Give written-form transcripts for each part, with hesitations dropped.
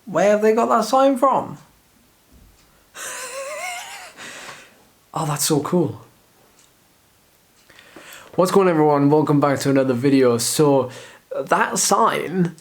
Where have they got that sign from? Oh, that's so cool. What's going on, everyone? Welcome back to another video. So that sign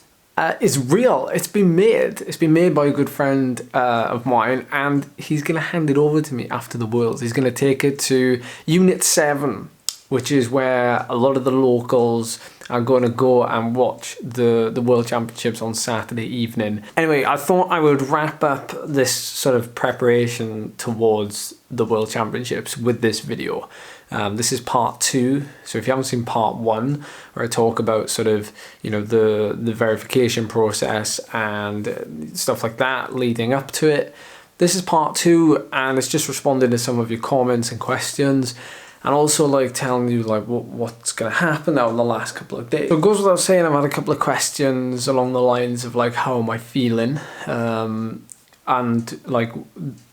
is real. It's been made. It's been made by a good friend of mine, and he's going to hand it over to me after the Worlds. He's going to take it to Unit 7, which is where a lot of the locals are going to go and watch the World Championships on Saturday evening. Anyway, I thought I would wrap up this sort of preparation towards the World Championships with this video. This is part 2, so if you haven't seen part 1, where I talk about sort of, you know, the verification process and stuff like that leading up to it, this is part 2, and it's just responding to some of your comments and questions, and also like telling you like what's going to happen out in the last couple of days. So it goes without saying, I've had a couple of questions along the lines of like, how am I feeling? And like,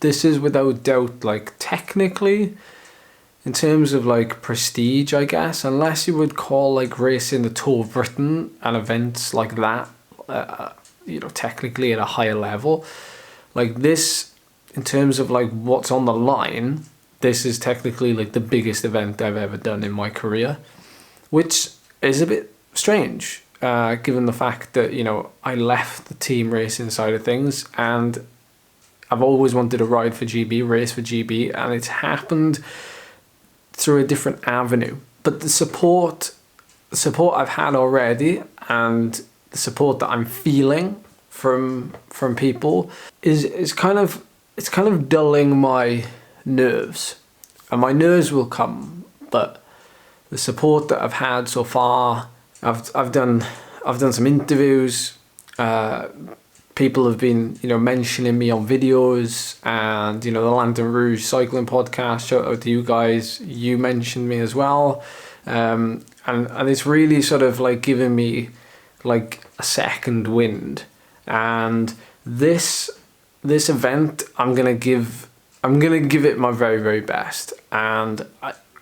this is without doubt, like technically, in terms of like prestige, I guess, unless you would call like racing the Tour of Britain and events like that, you know, technically at a higher level, like this, in terms of like what's on the line, this is technically like the biggest event I've ever done in my career, which is a bit strange, given the fact that, you know, I left the team racing side of things and I've always wanted to ride for GB, race for GB, and it's happened through a different avenue. But the support I've had already, and the support that I'm feeling from people is kind of dulling my nerves, and my nerves will come, but the support that I've had so far, I've done some interviews, people have been, you know, mentioning me on videos, and, you know, the Lantern Rouge cycling podcast, shout out to you guys, you mentioned me as well, and it's really sort of like giving me like a second wind. And this event, I'm gonna give it my very, very best, and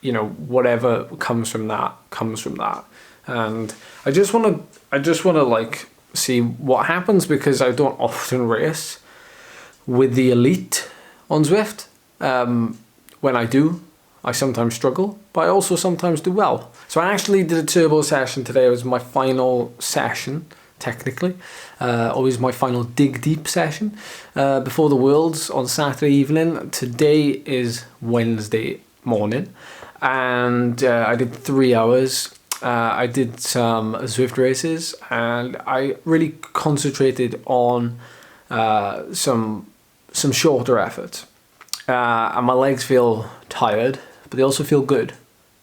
you know, whatever comes from that comes from that. And I just want to like see what happens, because I don't often race with the elite on Zwift. When I do, I sometimes struggle, but I also sometimes do well. So I actually did a turbo session today. It was my final session, technically. Always my final dig deep session before the Worlds on Saturday evening. Today is Wednesday morning, and I did 3 hours. I did some Zwift races, and I really concentrated on some shorter efforts. And my legs feel tired, but they also feel good.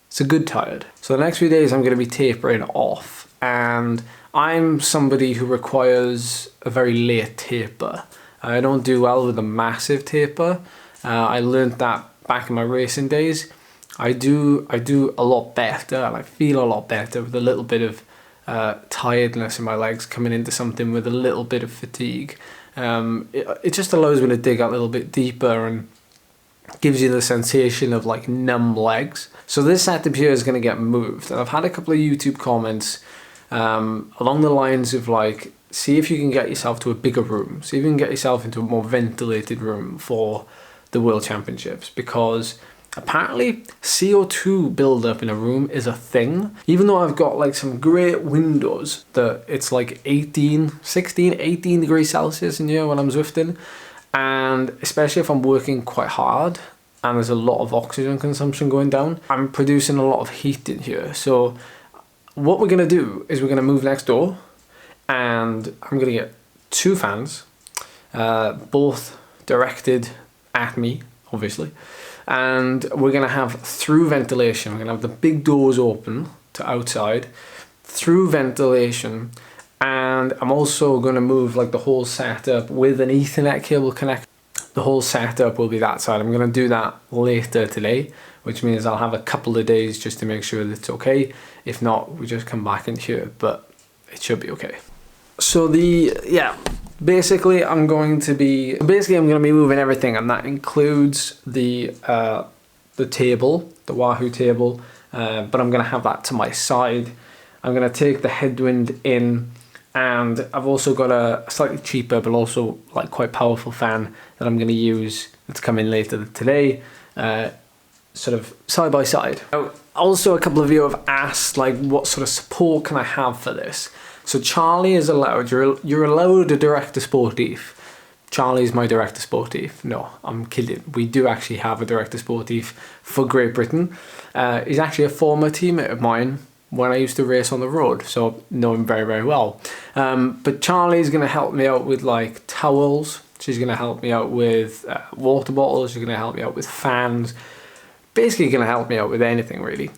It's a good tired. So the next few days I'm going to be tapering off, and I'm somebody who requires a very late taper. I don't do well with a massive taper. I learned that back in my racing days. I do a lot better, and I feel a lot better with a little bit of tiredness in my legs coming into something with a little bit of fatigue. It just allows me to dig a little bit deeper and gives you the sensation of like numb legs. So this setup here is going to get moved, and I've had a couple of YouTube comments along the lines of like, see if you can get yourself to a bigger room, see if you can get yourself into a more ventilated room for the World Championships, because apparently CO2 buildup in a room is a thing. Even though I've got like some great windows that it's like 18 degrees Celsius in here when I'm Zwifting, and especially if I'm working quite hard and there's a lot of oxygen consumption going down, I'm producing a lot of heat in here. So what we're going to do is we're going to move next door, and I'm going to get 2 fans, both directed at me, obviously. And we're going to have through ventilation. We're going to have the big doors open to outside, through ventilation. And I'm also going to move like the whole setup with an Ethernet cable connect. The whole setup will be that side. I'm going to do that later today, which means I'll have a couple of days just to make sure that it's okay. If not, we just come back in here, but it should be okay. So basically I'm going to be moving everything, and that includes the table, the Wahoo table, but I'm going to have that to my side. I'm going to take the headwind in And I've also got a slightly cheaper but also like quite powerful fan that I'm going to use that's coming later today, sort of side by side. Also, a couple of you have asked like what sort of support can I have for this. So Charlie is allowed, you're allowed a director sportif. Charlie's my director sportif. No, I'm kidding. We do actually have a director sportif for Great Britain. He's actually a former teammate of mine when I used to race on the road, so I know him very, very well. But Charlie's going to help me out with like towels. She's going to help me out with water bottles. She's going to help me out with fans. Basically going to help me out with anything really.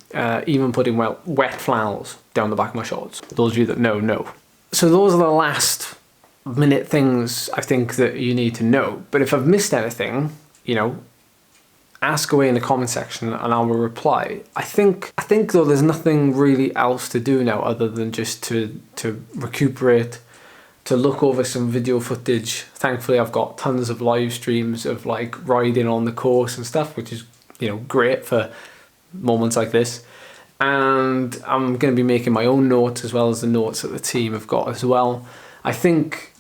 Even putting wet flannels down the back of my shorts. Those of you that know. So those are the last minute things I think that you need to know. But if I've missed anything, you know, ask away in the comment section and I will reply. I think though there's nothing really else to do now other than just to recuperate, to look over some video footage. Thankfully I've got tons of live streams of like riding on the course and stuff, which is, you know, great for moments like this. And I'm going to be making my own notes as well as the notes that the team have got as well. I think,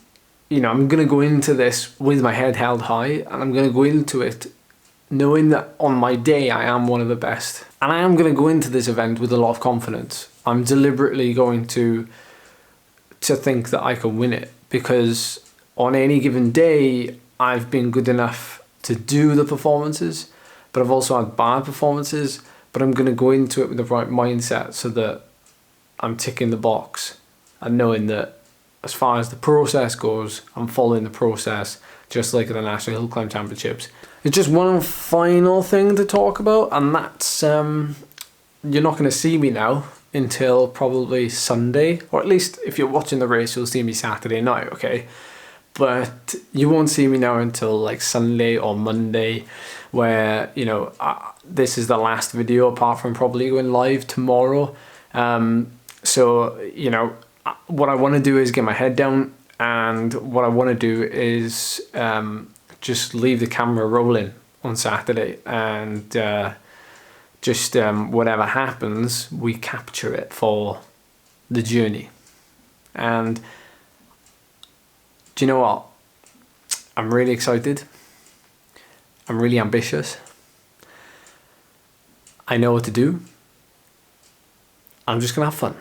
you know, I'm going to go into this with my head held high, and I'm going to go into it knowing that on my day I am one of the best. And I am going to go into this event with a lot of confidence. I'm deliberately going to think that I can win it, because on any given day I've been good enough to do the performances, but I've also had bad performances. But I'm going to go into it with the right mindset so that I'm ticking the box and knowing that as far as the process goes, I'm following the process just like at the National Hill Climb Championships. There's just one final thing to talk about, and that's you're not going to see me now until probably Sunday, or at least if you're watching the race you'll see me Saturday night, okay? But you won't see me now until like Sunday or Monday, where, you know, this is the last video apart from probably going live tomorrow. So, you know, what I want to do is get my head down, and what I want to do is just leave the camera rolling on Saturday, and just whatever happens, we capture it for the journey. And do you know what? I'm really excited. I'm really ambitious. I know what to do. I'm just gonna have fun.